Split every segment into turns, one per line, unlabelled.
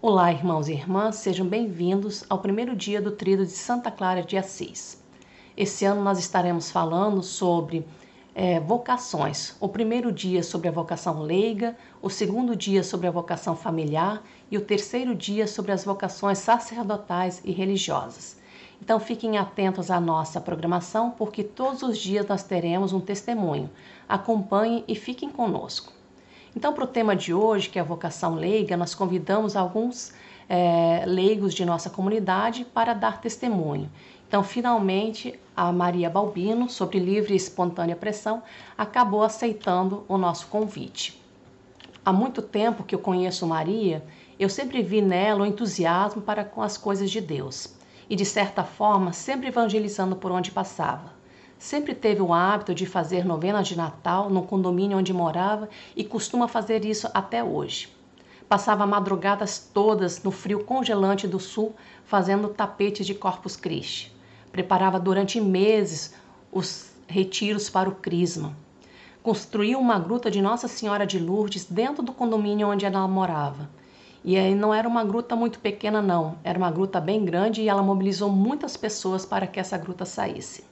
Olá, irmãos e irmãs, sejam bem-vindos ao primeiro dia do Tríduo de Santa Clara de Assis. Esse ano nós estaremos falando sobre vocações. O primeiro dia sobre a vocação leiga, o segundo dia sobre a vocação familiar e o terceiro dia sobre as vocações sacerdotais e religiosas. Então fiquem atentos à nossa programação, porque todos os dias nós teremos um testemunho. Acompanhem e fiquem conosco. Então, para o tema de hoje, que é a vocação leiga, nós convidamos alguns leigos de nossa comunidade para dar testemunho. Então, finalmente, a Maria Balbino, sobre livre e espontânea pressão, acabou aceitando o nosso convite. Há muito tempo que eu conheço Maria, eu sempre vi nela o entusiasmo para com as coisas de Deus e, de certa forma, sempre evangelizando por onde passava. Sempre teve o hábito de fazer novenas de Natal no condomínio onde morava e costuma fazer isso até hoje. Passava madrugadas todas no frio congelante do sul fazendo tapetes de Corpus Christi. Preparava durante meses os retiros para o Crisma. Construiu uma gruta de Nossa Senhora de Lourdes dentro do condomínio onde ela morava. E aí não era uma gruta muito pequena não, era uma gruta bem grande e ela mobilizou muitas pessoas para que essa gruta saísse.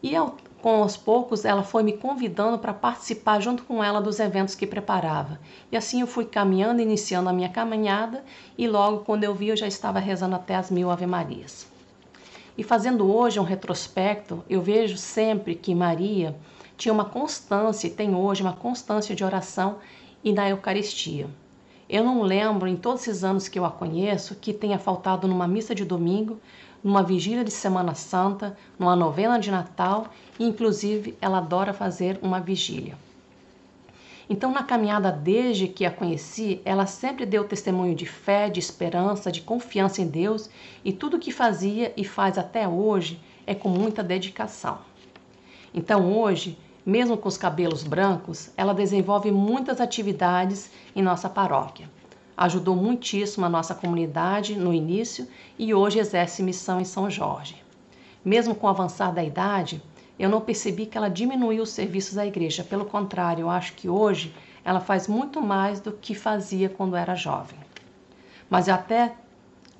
E aos poucos ela foi me convidando para participar junto com ela dos eventos que preparava. E assim eu fui caminhando, iniciando a minha caminhada e logo quando eu vi eu já estava rezando até as 1000 Ave-Marias. E fazendo hoje um retrospecto, eu vejo sempre que Maria tinha uma constância, e tem hoje uma constância de oração e na Eucaristia. Eu não lembro em todos esses anos que eu a conheço que tenha faltado numa missa de domingo, numa vigília de Semana Santa, numa novena de Natal e inclusive ela adora fazer uma vigília. Então na caminhada desde que a conheci, ela sempre deu testemunho de fé, de esperança, de confiança em Deus e tudo o que fazia e faz até hoje é com muita dedicação. Então hoje, mesmo com os cabelos brancos, ela desenvolve muitas atividades em nossa paróquia. Ajudou muitíssimo a nossa comunidade no início e hoje exerce missão em São Jorge. Mesmo com o avançar da idade, eu não percebi que ela diminuiu os serviços da igreja. Pelo contrário, eu acho que hoje ela faz muito mais do que fazia quando era jovem. Mas eu até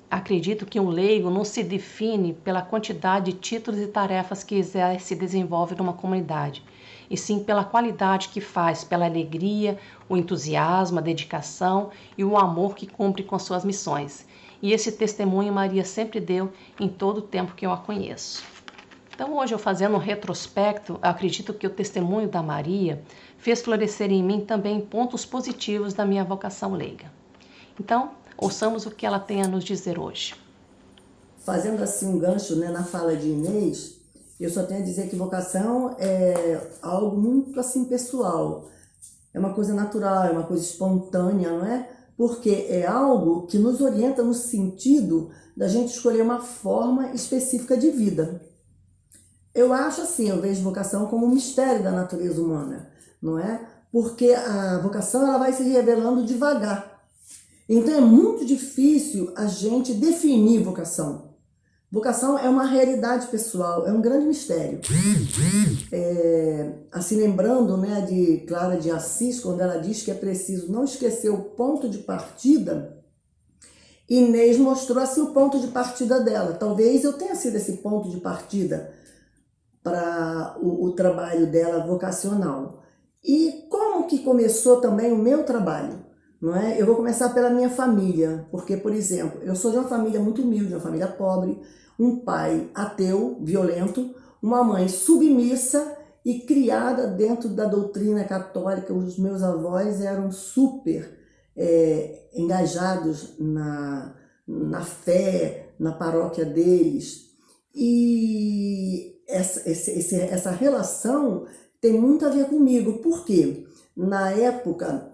acredito que um leigo não se define pela quantidade de títulos e tarefas que exerce e desenvolve numa comunidade, e sim pela qualidade que faz, pela alegria, o entusiasmo, a dedicação e o amor que cumpre com suas missões. E esse testemunho Maria sempre deu em todo o tempo que eu a conheço. Então hoje eu fazendo um retrospecto, acredito que o testemunho da Maria fez florescer em mim também pontos positivos da minha vocação leiga. Então, ouçamos o que ela tem a nos dizer hoje.
Fazendo assim um gancho, na fala de Inês, eu só tenho a dizer que vocação é algo muito assim pessoal, é uma coisa natural, é uma coisa espontânea, não é? Porque é algo que nos orienta no sentido da gente escolher uma forma específica de vida. Eu acho assim, eu vejo vocação como um mistério da natureza humana, não é? Porque a vocação ela vai se revelando devagar. Então é muito difícil a gente definir vocação. Vocação é uma realidade pessoal, é um grande mistério. Assim, lembrando de Clara de Assis, quando ela diz que é preciso não esquecer o ponto de partida, Inês mostrou assim o ponto de partida dela. Talvez eu tenha sido esse ponto de partida para o trabalho dela vocacional. E como que começou também o meu trabalho? Não é? Eu vou começar pela minha família, porque, por exemplo, eu sou de uma família muito humilde, uma família pobre, um pai ateu, violento, uma mãe submissa e criada dentro da doutrina católica. Os meus avós eram super engajados na fé, na paróquia deles. E essa relação tem muito a ver comigo. Por quê? Na época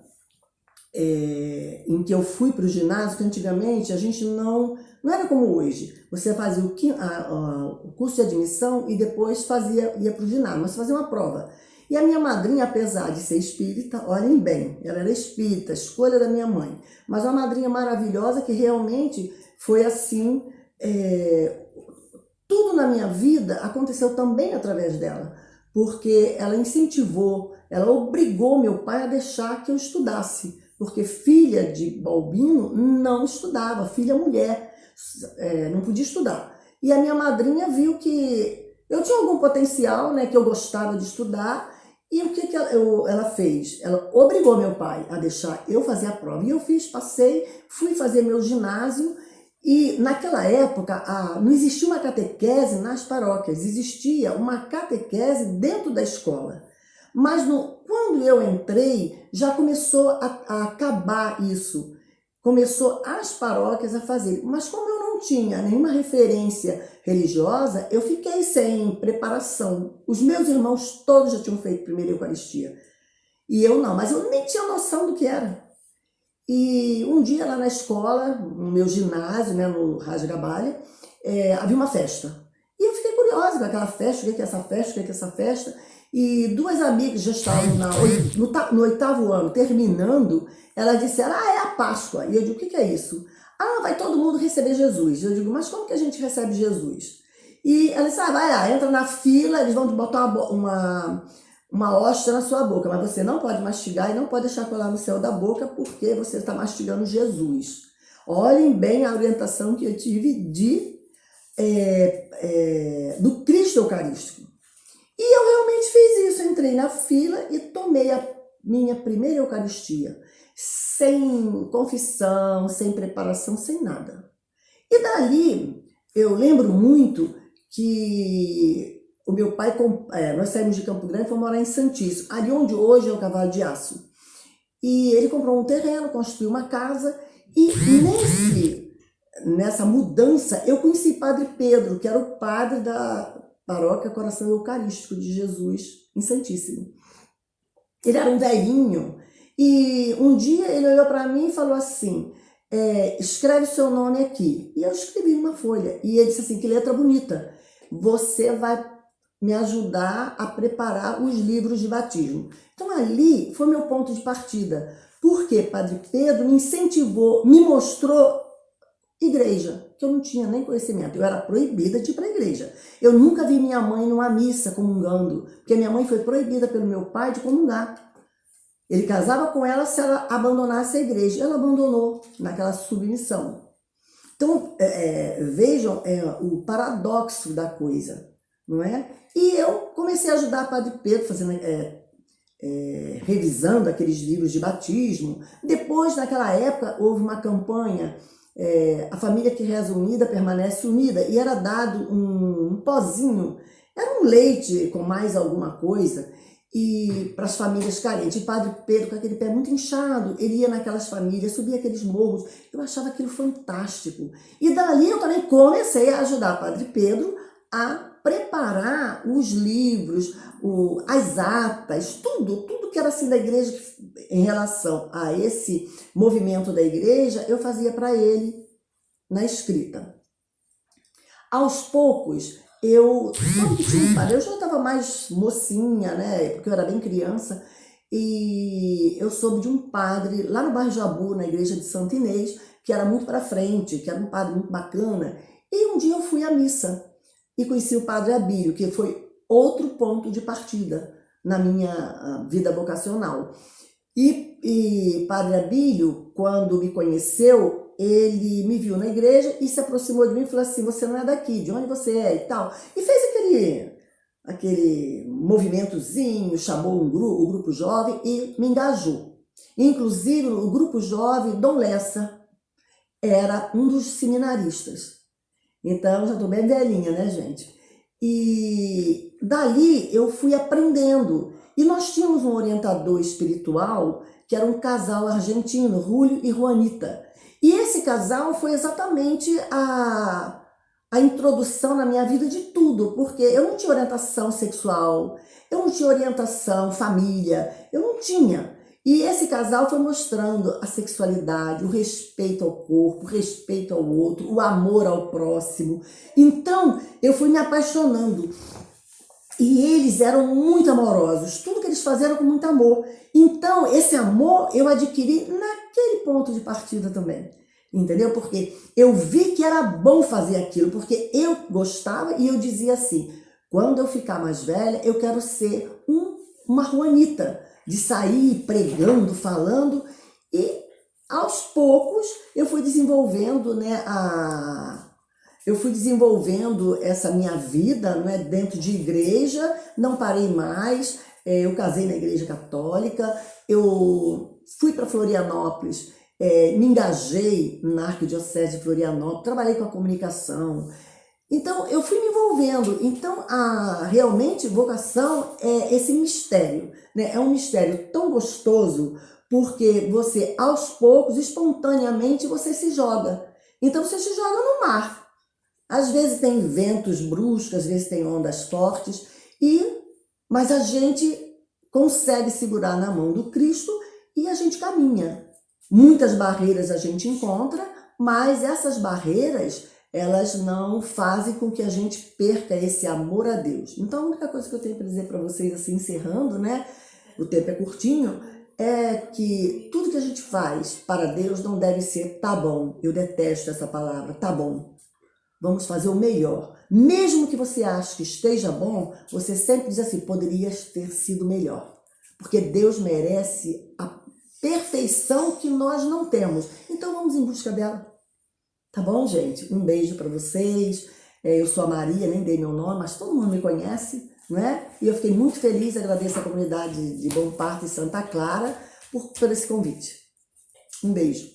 em que eu fui para o ginásio, que antigamente a gente não era como hoje. Você fazia o curso de admissão e depois ia para o ginásio, mas fazia uma prova. E a minha madrinha, apesar de ser espírita, olhem bem, ela era espírita, escolha da minha mãe, mas uma madrinha maravilhosa que realmente foi assim, tudo na minha vida aconteceu também através dela, porque ela incentivou, ela obrigou meu pai a deixar que eu estudasse. porque filha de Balbino não estudava, filha mulher, não podia estudar. E a minha madrinha viu que eu tinha algum potencial, né, que eu gostava de estudar, e o que ela fez? Ela obrigou meu pai a deixar eu fazer a prova. E eu fiz, passei, fui fazer meu ginásio, e naquela época não existia uma catequese nas paróquias, existia uma catequese dentro da escola. Mas quando eu entrei, já começou a acabar isso. Começou as paróquias a fazer. Mas como eu não tinha nenhuma referência religiosa, eu fiquei sem preparação. Os meus irmãos todos já tinham feito primeira Eucaristia. E eu não, mas eu nem tinha noção do que era. E um dia lá na escola, no meu ginásio, né, no Rádio Gabalha, havia uma festa. E eu fiquei curiosa com aquela festa, o que é essa festa, o que é essa festa. E duas amigas já estavam no 8º ano, terminando, elas disseram, é a Páscoa. E eu digo, o que é isso? Vai todo mundo receber Jesus. Eu digo, mas como que a gente recebe Jesus? E ela disse, vai lá, entra na fila, eles vão botar uma hóstia na sua boca, mas você não pode mastigar e não pode deixar colar no céu da boca porque você está mastigando Jesus. Olhem bem a orientação que eu tive do Cristo Eucarístico. E eu realmente fiz isso, entrei na fila e tomei a minha primeira Eucaristia, sem confissão, sem preparação, sem nada. E dali, eu lembro muito que o meu pai, nós saímos de Campo Grande e fomos morar em Santíssimo, ali onde hoje é o Cavalo de Aço. E ele comprou um terreno, construiu uma casa, e nessa mudança eu conheci Padre Pedro, que era o padre da Paróquia Coração Eucarístico de Jesus, em Santíssimo. Ele era um velhinho, e um dia ele olhou para mim e falou assim, escreve seu nome aqui. E eu escrevi numa folha, e ele disse assim, que letra bonita, você vai me ajudar a preparar os livros de batismo. Então ali foi meu ponto de partida, porque Padre Pedro me incentivou, me mostrou igreja, que eu não tinha nem conhecimento, eu era proibida de ir para a igreja. Eu nunca vi minha mãe numa missa comungando, porque minha mãe foi proibida pelo meu pai de comungar. Ele casava com ela se ela abandonasse a igreja. Ela abandonou naquela submissão. Então, vejam o paradoxo da coisa, não é? E eu comecei a ajudar Padre Pedro, fazendo, revisando aqueles livros de batismo. Depois, naquela época, houve uma campanha, a família que reza unida permanece unida, e era dado um pozinho, era um leite com mais alguma coisa, e para as famílias carentes. E Padre Pedro, com aquele pé muito inchado, ele ia naquelas famílias, subia aqueles morros, eu achava aquilo fantástico. E dali eu também comecei a ajudar Padre Pedro a preparar os livros, as atas, tudo que era assim da igreja em relação a esse movimento da igreja, eu fazia para ele na escrita. Aos poucos, eu já estava mais mocinha, né, porque eu era bem criança, e eu soube de um padre lá no bairro Jabu, na igreja de Santa Inês, que era muito para frente, que era um padre muito bacana, e um dia eu fui à missa e conheci o Padre Abílio, que foi outro ponto de partida na minha vida vocacional. E Padre Abílio, quando me conheceu, ele me viu na igreja e se aproximou de mim e falou assim, você não é daqui, de onde você é e tal. E fez aquele movimentozinho, chamou o grupo jovem e me engajou. Inclusive, o grupo jovem, Dom Lessa, era um dos seminaristas. Então, já estou bem velhinha, né, gente? E dali eu fui aprendendo. E nós tínhamos um orientador espiritual, que era um casal argentino, Julio e Juanita. E esse casal foi exatamente a introdução na minha vida de tudo, porque eu não tinha orientação sexual, eu não tinha orientação família, eu não tinha. E esse casal foi mostrando a sexualidade, o respeito ao corpo, o respeito ao outro, o amor ao próximo. Então, eu fui me apaixonando. E eles eram muito amorosos, tudo que eles faziam com muito amor. Então, esse amor eu adquiri naquele ponto de partida também. Entendeu? Porque eu vi que era bom fazer aquilo, porque eu gostava e eu dizia assim, quando eu ficar mais velha, eu quero ser uma Juanita, de sair pregando, falando, e aos poucos eu fui desenvolvendo, né, eu fui desenvolvendo essa minha vida, né, dentro de igreja, não parei mais. Eu casei na igreja católica, eu fui para Florianópolis, me engajei na Arquidiocese de Florianópolis, trabalhei com a comunicação. Então, eu fui me envolvendo. Então, realmente, vocação é esse mistério, né? É um mistério tão gostoso, porque você, aos poucos, espontaneamente, você se joga. Então, você se joga no mar. Às vezes tem ventos bruscos, às vezes tem ondas fortes, mas a gente consegue segurar na mão do Cristo e a gente caminha. Muitas barreiras a gente encontra, mas essas barreiras, elas não fazem com que a gente perca esse amor a Deus. Então, a única coisa que eu tenho para dizer para vocês, assim, encerrando, né? O tempo é curtinho, é que tudo que a gente faz para Deus não deve ser tá bom. Eu detesto essa palavra, tá bom. Vamos fazer o melhor. Mesmo que você ache que esteja bom, você sempre diz assim, poderia ter sido melhor. Porque Deus merece a perfeição que nós não temos. Então vamos em busca dela. Tá bom, gente? Um beijo para vocês. Eu sou a Maria, nem dei meu nome, mas todo mundo me conhece, né? E eu fiquei muito feliz, agradeço a comunidade de Bom Parto e Santa Clara por esse convite. Um beijo.